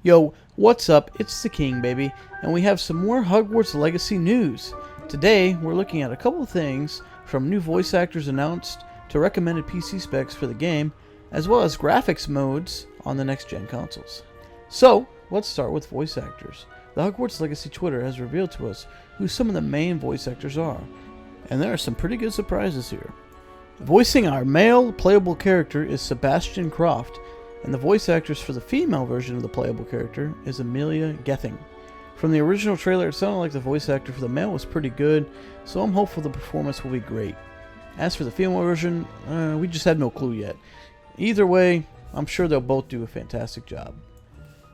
Yo, what's up? It's the King, baby, and we have some more Hogwarts Legacy news. Today, we're looking at a couple of things from new voice actors announced to recommended PC specs for the game, as well as graphics modes on the next-gen consoles. So, let's start with voice actors. The Hogwarts Legacy Twitter has revealed to us who some of the main voice actors are, and there are some pretty good surprises here. Voicing our male playable character is Sebastian Croft, and the voice actress for the female version of the playable character is Amelia Gething. From the original trailer, it sounded like the voice actor for the male was pretty good, so I'm hopeful the performance will be great. As for the female version, we just have no clue yet. Either way, I'm sure they'll both do a fantastic job.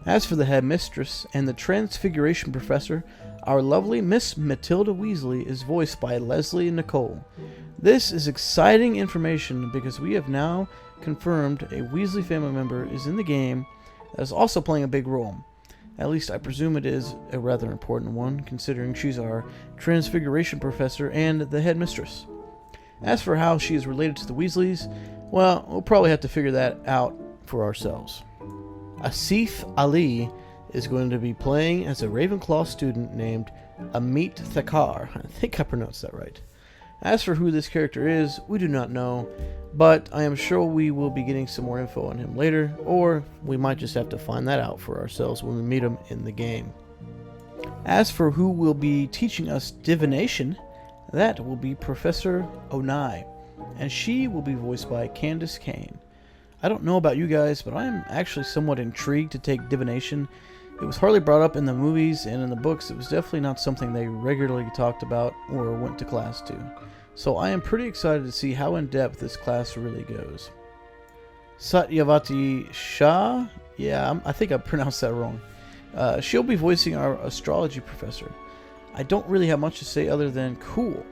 As for the headmistress and the transfiguration professor, our lovely Miss Matilda Weasley is voiced by Leslie Nicole. This is exciting information because we have now confirmed a Weasley family member is in the game that is also playing a big role. At least I presume it is a rather important one, considering she's our transfiguration professor and the headmistress. As for how she is related to the Weasleys, well, we'll probably have to figure that out for ourselves. Asif Ali is going to be playing as a Ravenclaw student named Amit Thakar. I think I pronounced that right. As for who this character is, we do not know, but I am sure we will be getting some more info on him later, or we might just have to find that out for ourselves when we meet him in the game. As for who will be teaching us divination, that will be Professor Onai, and she will be voiced by Candace Kane. I don't know about you guys, but I am actually somewhat intrigued to take divination. It was hardly brought up in the movies, and in the books it was definitely not something they regularly talked about or went to class to. So I am pretty excited to see how in-depth this class really goes. Satyavati Shah? Yeah, I think I pronounced that wrong. She'll be voicing our astrology professor. I don't really have much to say other than cool.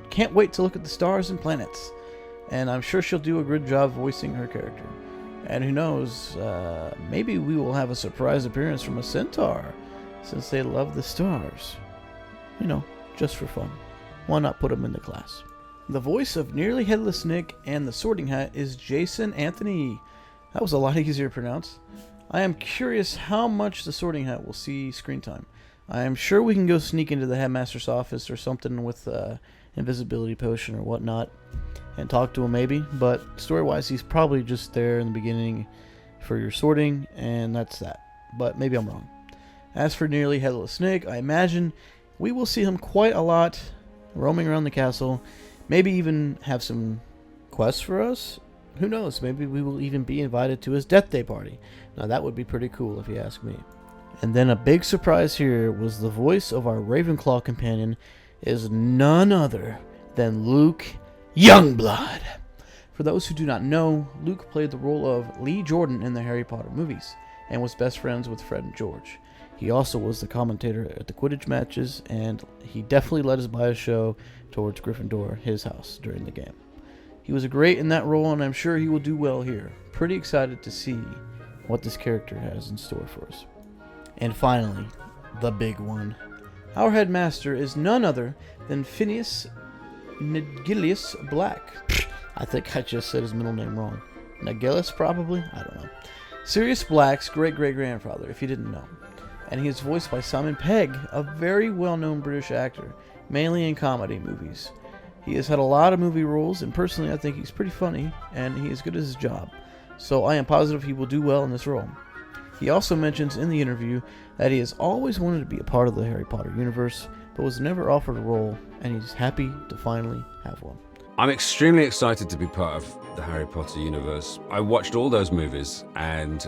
Can't wait to look at the stars and planets. And I'm sure she'll do a good job voicing her character. And who knows, maybe we will have a surprise appearance from a centaur, since they love the stars. You know, just for fun. Why not put them in the class? The voice of Nearly Headless Nick and the Sorting Hat is Jason Anthony. That was a lot easier to pronounce. I am curious how much the Sorting Hat will see screen time. I am sure we can go sneak into the headmaster's office or something with invisibility potion or whatnot and talk to him maybe, but story-wise he's probably just there in the beginning for your sorting, and that's that. But maybe I'm wrong. As for Nearly Headless Nick, I imagine we will see him quite a lot roaming around the castle, maybe even have some quests for us. Who knows, maybe we will even be invited to his Death Day party. Now that would be pretty cool if you ask me. And then a big surprise here was the voice of our Ravenclaw companion is none other than Luke Youngblood. For those who do not know, Luke played the role of Lee Jordan in the Harry Potter movies and was best friends with Fred and George. He also was the commentator at the Quidditch matches, and he definitely led his bias show towards Gryffindor, his house, during the game. He was great in that role, and I'm sure he will do well here. Pretty excited to see what this character has in store for us. And finally, the big one. Our headmaster is none other than Phineas Nigilius Black. I think I just said his middle name wrong. Nigilius, probably? I don't know. Sirius Black's great-great-grandfather, if you didn't know. And he is voiced by Simon Pegg, a very well-known British actor, mainly in comedy movies. He has had a lot of movie roles, and personally I think he's pretty funny, and he is good at his job. So I am positive he will do well in this role. He also mentions in the interview that he has always wanted to be a part of the Harry Potter universe, but was never offered a role, and he's happy to finally have one. I'm extremely excited to be part of the Harry Potter universe. I watched all those movies and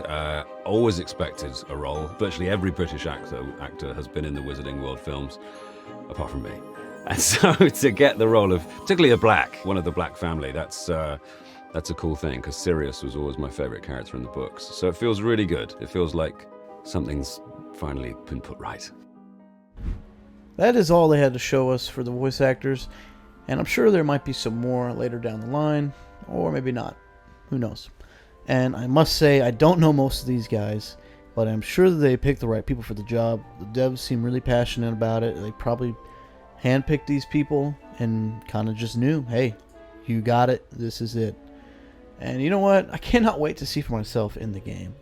always expected a role. Virtually every British actor has been in the Wizarding World films, apart from me. And so to get the role of, particularly a Black, one of the Black family, that's a cool thing, because Sirius was always my favorite character in the books. So it feels really good. It feels like something's finally been put right. That is all they had to show us for the voice actors, and I'm sure there might be some more later down the line, or maybe not. Who knows? And I must say, I don't know most of these guys, but I'm sure that they picked the right people for the job. The devs seem really passionate about it. They probably handpicked these people and kind of just knew, hey, you got it, this is it. And you know what? I cannot wait to see for myself in the game.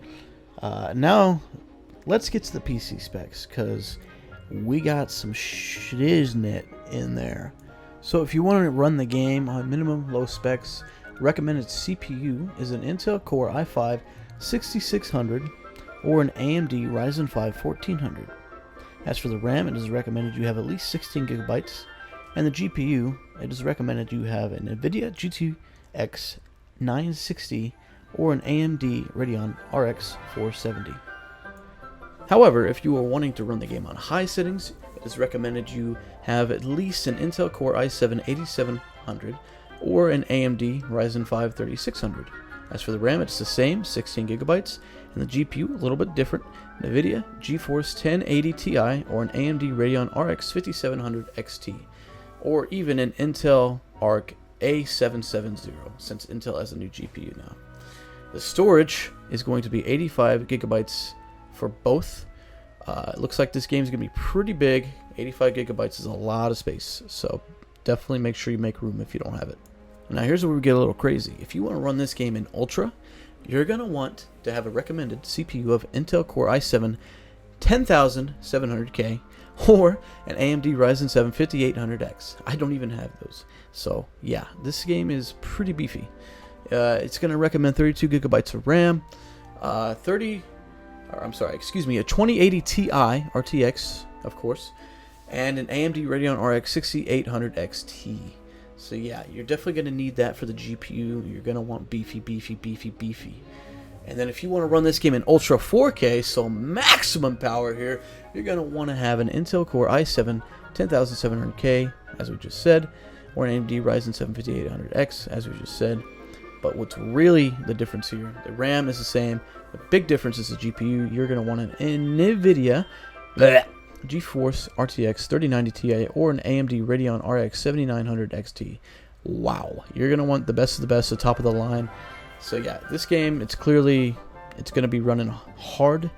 Now let's get to the PC specs, because we got some shiznit in there. So if you want to run the game on minimum low specs, recommended CPU is an Intel Core i5 6600 or an AMD Ryzen 5 1400. As for the RAM, it is recommended you have at least 16 gigabytes, and the GPU, it is recommended you have an NVIDIA GTX 960 or an AMD Radeon RX 470. However, if you are wanting to run the game on high settings, it is recommended you have at least an Intel Core i7 8700 or an AMD Ryzen 5 3600. As for the RAM, it's the same, 16 gigabytes, and the GPU a little bit different, NVIDIA GeForce 1080 Ti or an AMD Radeon RX 5700 XT, or even an Intel Arc A770, since Intel has a new GPU now. The storage is going to be 85 gigabytes for both. It looks like this game is going to be pretty big. 85 gigabytes is a lot of space, so definitely make sure you make room if you don't have it. Now here's where we get a little crazy. If you want to run this game in Ultra, you're going to want to have a recommended CPU of Intel Core i7 10700K or an AMD Ryzen 7 5800X. I don't even have those. So yeah, this game is pretty beefy. It's going to recommend 32 gigabytes of RAM, a 2080 Ti RTX, of course, and an AMD Radeon RX 6800 XT. So yeah, you're definitely going to need that for the GPU. You're going to want beefy. And then if you want to run this game in Ultra 4K, so maximum power here, you're going to want to have an Intel Core i7 10700K, as we just said, or an AMD Ryzen 7 5800X, as we just said. But what's really the difference here, the RAM is the same. The big difference is the GPU. You're going to want an NVIDIA GeForce RTX 3090 Ti or an AMD Radeon RX 7900 XT. Wow, you're going to want the best of the best, the top of the line. So yeah, this game, it's going to be running hard.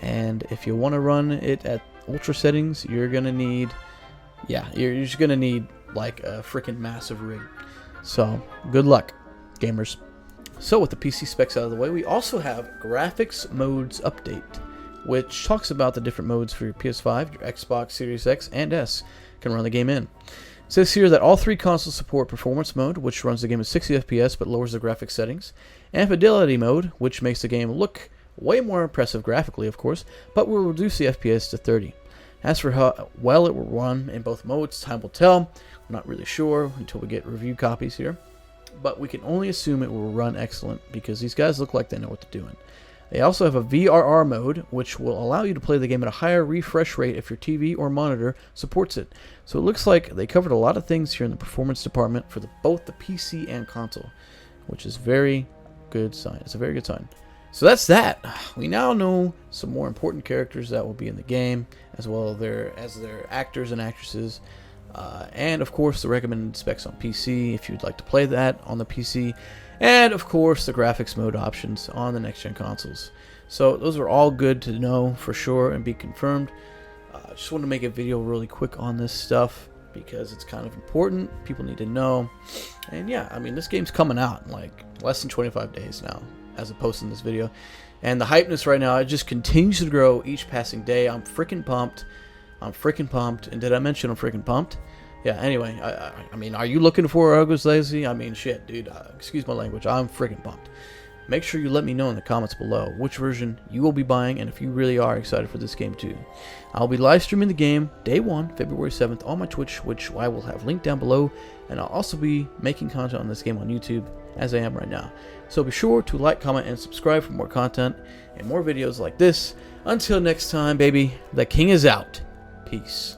And if you want to run it at ultra settings, you're going to need, you're just going to need like a freaking massive rig. So good luck, gamers. So with the PC specs out of the way, we also have graphics modes update, which talks about the different modes for your PS5, your Xbox Series X and S can run the game in. It says here that all three consoles support performance mode, which runs the game at 60 FPS but lowers the graphics settings, and fidelity mode, which makes the game look way more impressive graphically, of course, but will reduce the FPS to 30. As for how well it will run in both modes, time will tell. I'm not really sure until we get review copies here, but we can only assume it will run excellent because these guys look like they know what they're doing. They also have a VRR mode, which will allow you to play the game at a higher refresh rate if your TV or monitor supports it. So it looks like they covered a lot of things here in the performance department for both the PC and console, which is very good sign. It's a very good sign. So that's that. We now know some more important characters that will be in the game, as well as their actors and actresses. And of course the recommended specs on PC if you'd like to play that on the PC, and of course the graphics mode options on the next gen consoles. So those are all good to know for sure and be confirmed. Just want to make a video really quick on this stuff because it's kind of important. People need to know. And yeah, I mean, this game's coming out in like less than 25 days now as of posting this video, and the hypeness right now, it just continues to grow each passing day. I'm freaking pumped. And did I mention I'm freaking pumped? Yeah, anyway, I mean, are you looking for Hogwarts Legacy? I mean, shit, dude, excuse my language, I'm freaking pumped. Make sure you let me know in the comments below which version you will be buying and if you really are excited for this game too. I'll be live streaming the game day 1, February 7th on my Twitch, which I will have linked down below, and I'll also be making content on this game on YouTube as I am right now. So be sure to like, comment, and subscribe for more content and more videos like this. Until next time, baby, the king is out. Peace.